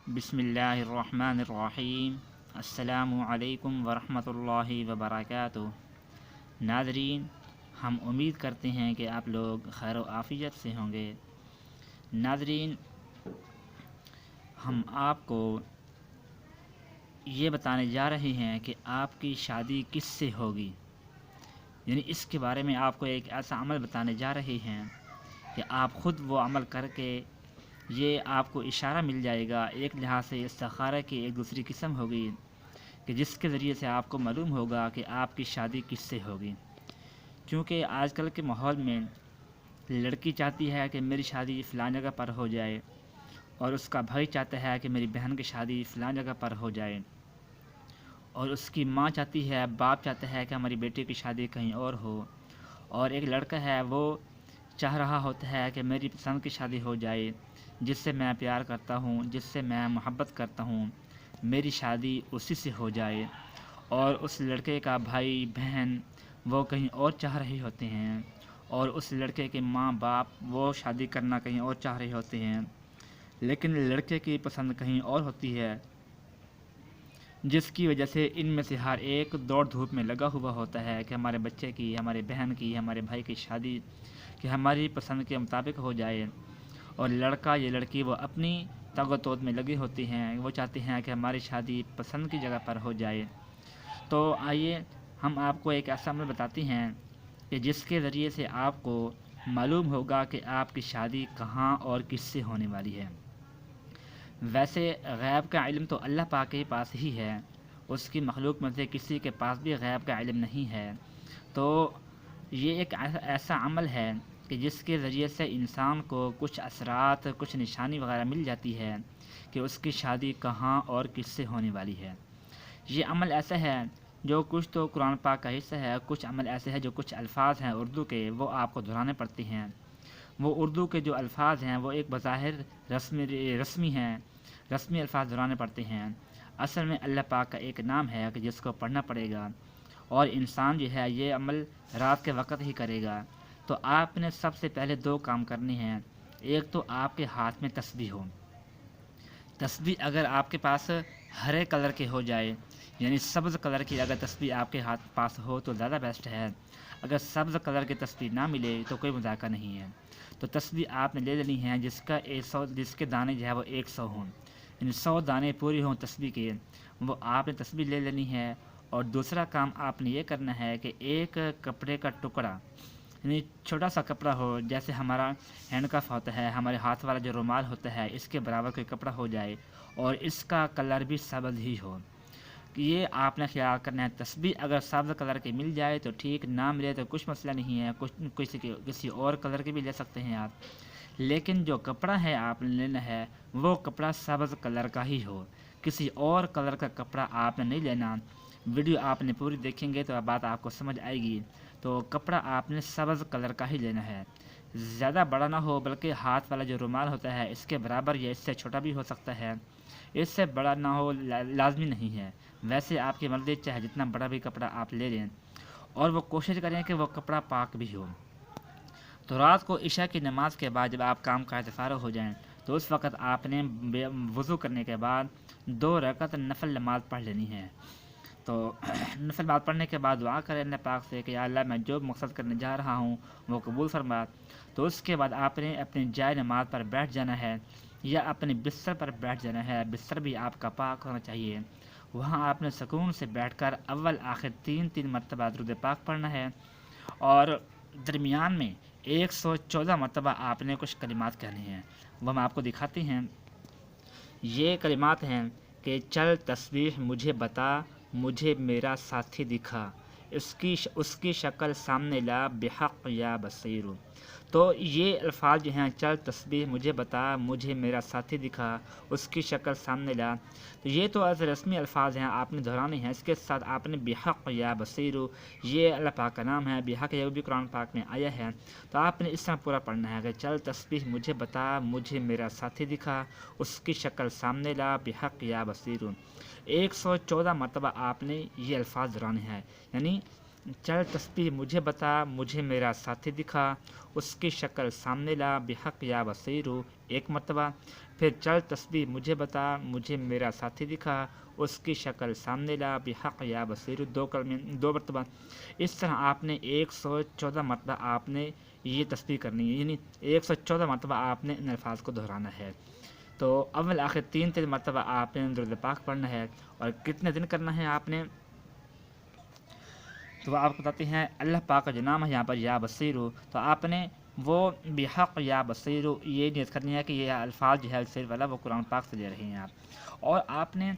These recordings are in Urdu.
بسم اللہ الرحمن الرحیم۔ السلام علیکم ورحمۃ اللہ وبرکاتہ۔ ناظرین، ہم امید کرتے ہیں کہ آپ لوگ خیر و عافیت سے ہوں گے۔ ناظرین، ہم آپ کو یہ بتانے جا رہے ہیں کہ آپ کی شادی کس سے ہوگی، یعنی اس کے بارے میں آپ کو ایک ایسا عمل بتانے جا رہے ہیں کہ آپ خود وہ عمل کر کے یہ آپ کو اشارہ مل جائے گا۔ ایک لحاظ سے استخارہ کی ایک دوسری قسم ہوگی کہ جس کے ذریعے سے آپ کو معلوم ہوگا کہ آپ کی شادی کس سے ہوگی، کیونکہ آج کل کے ماحول میں لڑکی چاہتی ہے کہ میری شادی فلاں جگہ پر ہو جائے، اور اس کا بھائی چاہتا ہے کہ میری بہن کی شادی فلاں جگہ پر ہو جائے، اور اس کی ماں چاہتی ہے، باپ چاہتا ہے کہ ہماری بیٹی کی شادی کہیں اور ہو، اور ایک لڑکا ہے وہ چاہ رہا ہوتا ہے کہ میری پسند کی شادی ہو جائے، جس سے میں پیار کرتا ہوں، جس سے میں محبت کرتا ہوں، میری شادی اسی سے ہو جائے۔ اور اس لڑکے کا بھائی بہن وہ کہیں اور چاہ رہے ہوتے ہیں، اور اس لڑکے کے ماں باپ وہ شادی کرنا کہیں اور چاہ رہے ہوتے ہیں، لیکن لڑکے کی پسند کہیں اور ہوتی ہے، جس کی وجہ سے ان میں سے ہر ایک دوڑ دھوپ میں لگا ہوا ہوتا ہے کہ ہمارے بچے کی، ہمارے بہن کی، ہمارے بھائی کی شادی کہ ہماری پسند کے مطابق ہو جائے۔ اور لڑکا یا لڑکی وہ اپنی تگ و تود میں لگے ہوتے ہیں، وہ چاہتے ہیں کہ ہماری شادی پسند کی جگہ پر ہو جائے۔ تو آئیے ہم آپ کو ایک ایسا عمل بتاتے ہیں کہ جس کے ذریعے سے آپ کو معلوم ہوگا کہ آپ کی شادی کہاں اور کس سے ہونے والی ہے۔ ویسے غیب کا علم تو اللہ پاک کے پاس ہی ہے، اس کی مخلوق میں سے کسی کے پاس بھی غیب کا علم نہیں ہے۔ تو یہ ایک ایسا عمل ہے کہ جس کے ذریعے سے انسان کو کچھ اثرات، کچھ نشانی وغیرہ مل جاتی ہے کہ اس کی شادی کہاں اور کس سے ہونے والی ہے۔ یہ عمل ایسا ہے جو کچھ تو قرآن پاک کا حصہ ہے، کچھ عمل ایسے ہیں جو کچھ الفاظ ہیں اردو کے، وہ آپ کو دہرانے پڑتے ہیں۔ وہ اردو کے جو الفاظ ہیں وہ ایک بظاہر رسمی ہیں، رسمی الفاظ دہرانے پڑتے ہیں، اصل میں اللہ پاک کا ایک نام ہے کہ جس کو پڑھنا پڑے گا، اور انسان جو ہے یہ عمل رات کے وقت ہی کرے گا۔ تو آپ نے سب سے پہلے دو کام کرنے ہیں۔ ایک تو آپ کے ہاتھ میں تسبیح ہو، تسبیح اگر آپ کے پاس ہرے کلر کے ہو جائے، یعنی سبز کلر کی اگر تسبیح آپ کے ہاتھ پاس ہو تو زیادہ بیسٹ ہے۔ اگر سبز کلر کی تسبیح نہ ملے تو کوئی مذاکرہ نہیں ہے۔ تو تسبیح آپ نے لے لینی ہے جس کے دانے جو ہے وہ 100 ہوں، یعنی 100 دانے پوری ہوں تسبیح کے، وہ آپ نے تسبیح لے لینی ہے۔ اور دوسرا کام آپ نے یہ کرنا ہے کہ ایک کپڑے کا ٹکڑا، یعنی چھوٹا سا کپڑا ہو، جیسے ہمارا ہینڈ کف ہوتا ہے، ہمارے ہاتھ والا جو رومال ہوتا ہے، اس کے برابر کوئی کپڑا ہو جائے، اور اس کا کلر بھی سبز ہی ہو۔ یہ آپ نے خیال کرنا ہے۔ تسبیح اگر سبز کلر کی مل جائے تو ٹھیک، نہ ملے تو کچھ مسئلہ نہیں ہے، کسی اور کلر کی بھی لے سکتے ہیں آپ، لیکن جو کپڑا ہے آپ نے لینا ہے وہ کپڑا سبز کلر کا ہی ہو، کسی اور کلر کا کپڑا آپ نے نہیں لینا۔ ویڈیو آپ نے پوری دیکھیں گے تو بات آپ کو سمجھ آئے گی۔ تو کپڑا آپ نے سبز کلر کا ہی لینا ہے، زیادہ بڑا نہ ہو، بلکہ ہاتھ والا جو رومال ہوتا ہے اس کے برابر یا اس سے چھوٹا بھی ہو سکتا ہے، اس سے بڑا نہ ہو، لازمی نہیں ہے۔ ویسے آپ کی مرضی، چاہے جتنا بڑا بھی کپڑا آپ لے لیں، اور وہ کوشش کریں کہ وہ کپڑا پاک بھی ہو۔ تو رات کو عشاء کی نماز کے بعد جب آپ کام کاج سے فارغ ہو جائیں تو اس وقت آپ نے وضو کرنے کے بعد 2 رکعت نفل نماز پڑھ لینی ہے۔ تو نفل نماز پڑھنے کے بعد دعا کریں اللہ پاک سے کہ یا اللہ میں جو مقصد کرنے جا رہا ہوں وہ قبول فرما۔ تو اس کے بعد آپ نے اپنی جائے نماز پر بیٹھ جانا ہے، یا اپنے بستر پر بیٹھ جانا ہے، بستر بھی آپ کا پاک ہونا چاہیے۔ وہاں آپ نے سکون سے بیٹھ کر اول آخر 3 مرتبہ درود پاک پڑھنا ہے، اور درمیان میں 114 مرتبہ آپ نے کچھ کلمات کہنے ہیں، وہ ہم آپ کو دکھاتے ہیں۔ یہ کلمات ہیں کہ چل تسبیح مجھے بتا، مجھے میرا ساتھی دکھا، اس کی شکل سامنے لا، بحق یا بصیر۔ تو یہ الفاظ جو ہیں، چل تسبیح مجھے بتا، مجھے میرا ساتھی دکھا، اس کی شکل سامنے لا، تو یہ تو ایسے رسمی الفاظ ہیں، آپ نے دہرانے ہیں۔ اس کے ساتھ آپ نے بحق یا بصیر، یہ اللہ پاک کا نام ہے، بحق یہ بھی قرآن پاک میں آیا ہے، تو آپ نے اس طرح پورا پڑھنا ہے کہ چل تسبیح مجھے بتا، مجھے میرا ساتھی دکھا، اس کی شکل سامنے لا، بحق یا بصیر۔ 114 مرتبہ آپ نے یہ الفاظ دہرانے ہیں، یعنی چل تسبیح مجھے بتا مجھے میرا ساتھی دکھا، اس کی شکل سامنے لا بحق یا بصیرو ایک مرتبہ، پھر چل تسبیح مجھے بتا مجھے میرا ساتھی دکھا، اس کی شکل سامنے لا بحق یا بصیرو دو مرتبہ۔ اس طرح آپ نے 114 مرتبہ آپ نے یہ تسبیح کرنی ہے، یعنی 114 مرتبہ آپ نے ان الفاظ کو دہرانا ہے۔ تو اول آخر 3 مرتبہ آپ نے درود پاک پڑھنا ہے، اور کتنے دن کرنا ہے آپ نے، تو وہ آپ بتاتے ہیں اللہ پاک کا جو نام ہے یہاں پر یا بصیرو، تو آپ نے وہ بحق یا بصیرو یہ نیت کرنی ہے کہ یہ الفاظ جو ہے صرف والا وہ قرآن پاک سے لے رہے ہیں آپ۔ اور آپ نے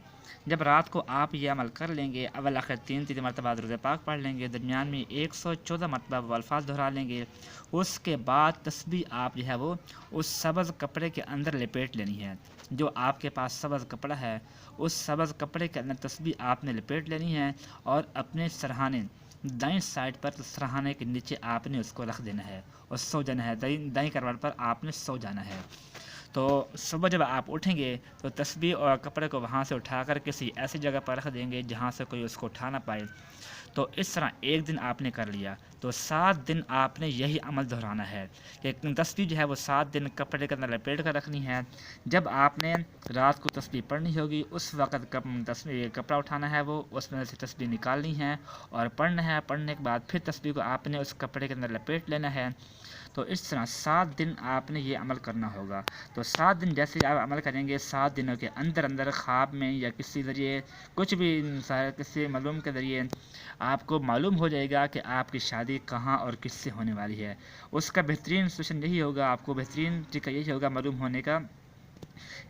جب رات کو آپ یہ عمل کر لیں گے، اول آخر 3 مرتبہ درود پاک پڑھ لیں گے، درمیان میں 114 مرتبہ وہ الفاظ دہرا لیں گے، اس کے بعد تسبیح آپ جو ہے وہ اس سبز کپڑے کے اندر لپیٹ لینی ہے۔ جو آپ کے پاس سبز کپڑا ہے اس سبز کپڑے کے اندر تسبیح آپ نے لپیٹ لینی ہے، اور اپنے سرہانے دائیں سائڈ پر سرہانے کے نیچے آپ نے اس کو رکھ دینا ہے اور سو جانا ہے، دائیں کروٹ پر آپ نے سو جانا ہے۔ تو صبح جب آپ اٹھیں گے تو تسبیح اور کپڑے کو وہاں سے اٹھا کر کسی ایسی جگہ پر رکھ دیں گے جہاں سے کوئی اس کو اٹھا نہ پائے۔ تو اس طرح ایک دن آپ نے کر لیا، تو 7 دن آپ نے یہی عمل دہرانا ہے کہ تسبیح جو ہے وہ 7 دن کپڑے کے اندر لپیٹ کر رکھنی ہے۔ جب آپ نے رات کو تسبیح پڑھنی ہوگی اس وقت کپڑا اٹھانا ہے، وہ اس میں سے تسبیح نکالنی ہے اور پڑھنا ہے، پڑھنے کے بعد پھر تسبیح کو آپ نے اس کپڑے کے اندر لپیٹ لینا ہے۔ تو اس طرح 7 دن آپ نے یہ عمل کرنا ہوگا۔ تو 7 دن جیسے آپ عمل کریں گے، 7 دنوں کے اندر خواب میں یا کسی ذریعے کچھ بھی کسی معلوم کے ذریعے آپ کو معلوم ہو جائے گا کہ آپ کی شادی کہاں اور کس سے ہونے والی ہے۔ اس کا بہترین سولوشن یہی ہوگا، آپ کو بہترین طریقہ یہی ہوگا معلوم ہونے کا،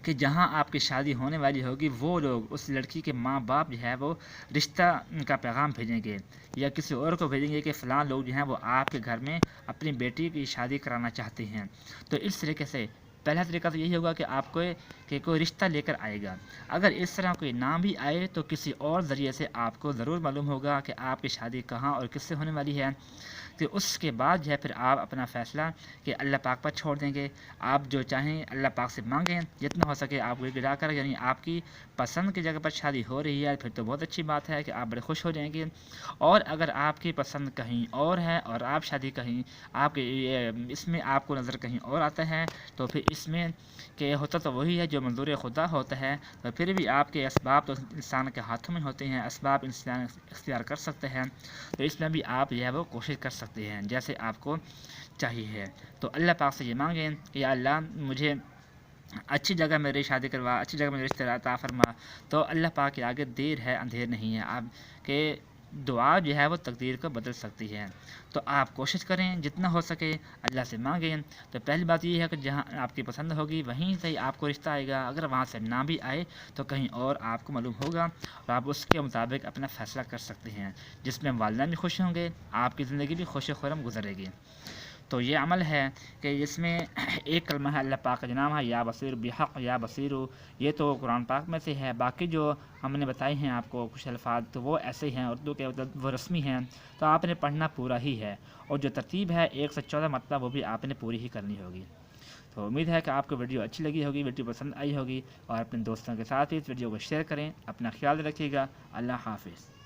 کہ جہاں آپ کی شادی ہونے والی ہوگی وہ لوگ اس لڑکی کے ماں باپ جو ہے وہ رشتہ کا پیغام بھیجیں گے، یا کسی اور کو بھیجیں گے کہ فلاں لوگ جو ہیں وہ آپ کے گھر میں اپنی بیٹی کی شادی کرانا چاہتے ہیں۔ تو اس طریقے سے پہلا طریقہ تو یہی ہوگا کہ آپ کو کہ کوئی رشتہ لے کر آئے گا۔ اگر اس طرح کوئی نہ بھی آئے تو کسی اور ذریعے سے آپ کو ضرور معلوم ہوگا کہ آپ کی شادی کہاں اور کس سے ہونے والی ہے۔ تو اس کے بعد جو ہے پھر آپ اپنا فیصلہ کہ اللہ پاک پر چھوڑ دیں گے۔ آپ جو چاہیں اللہ پاک سے مانگیں، جتنا ہو سکے آپ کو گرا کر، یعنی آپ کی پسند کی جگہ پر شادی ہو رہی ہے پھر تو بہت اچھی بات ہے کہ آپ بڑے خوش ہو جائیں گے۔ اور اگر آپ کی پسند کہیں اور ہے اور آپ شادی کہیں آپ کے اس میں آپ کو نظر کہیں اور آتا ہے، تو پھر اس میں کہ ہوتا تو وہی ہے جو منظور خدا ہوتا ہے، تو پھر بھی آپ کے اسباب تو انسان کے ہاتھوں میں ہوتے ہیں، اسباب انسان اختیار کر سکتے ہیں، تو اس میں بھی آپ جو ہے وہ کوشش کر سکتے ہیں جیسے آپ کو چاہیے۔ تو اللہ پاک سے یہ مانگیں کہ یا اللہ مجھے اچھی جگہ میری شادی کروا، اچھی جگہ میرے رشتہ عطا فرما۔ تو اللہ پاک کے آگے دیر ہے اندھیر نہیں ہے، آپ کہ دعا جو ہے وہ تقدیر کو بدل سکتی ہے۔ تو آپ کوشش کریں جتنا ہو سکے اللہ سے مانگیں۔ تو پہلی بات یہ ہے کہ جہاں آپ کی پسند ہوگی وہیں سے ہی آپ کو رشتہ آئے گا، اگر وہاں سے نہ بھی آئے تو کہیں اور آپ کو معلوم ہوگا، اور آپ اس کے مطابق اپنا فیصلہ کر سکتے ہیں، جس میں والدین بھی خوش ہوں گے، آپ کی زندگی بھی خوش و خرم گزرے گی۔ تو یہ عمل ہے کہ جس میں ایک کلمہ ہے اللہ پاک کا جو نام ہے یا بصیر بحق یا بصیرو، یہ تو قرآن پاک میں سے ہے، باقی جو ہم نے بتائی ہیں آپ کو کچھ الفاظ تو وہ ایسے ہیں اردو کے، وہ رسمی ہیں، تو آپ نے پڑھنا پورا ہی ہے، اور جو ترتیب ہے 114 مرتبہ وہ بھی آپ نے پوری ہی کرنی ہوگی۔ تو امید ہے کہ آپ کو ویڈیو اچھی لگی ہوگی، ویڈیو پسند آئی ہوگی، اور اپنے دوستوں کے ساتھ بھی اس ویڈیو کو شیئر کریں۔ اپنا خیال رکھیے گا، اللہ حافظ۔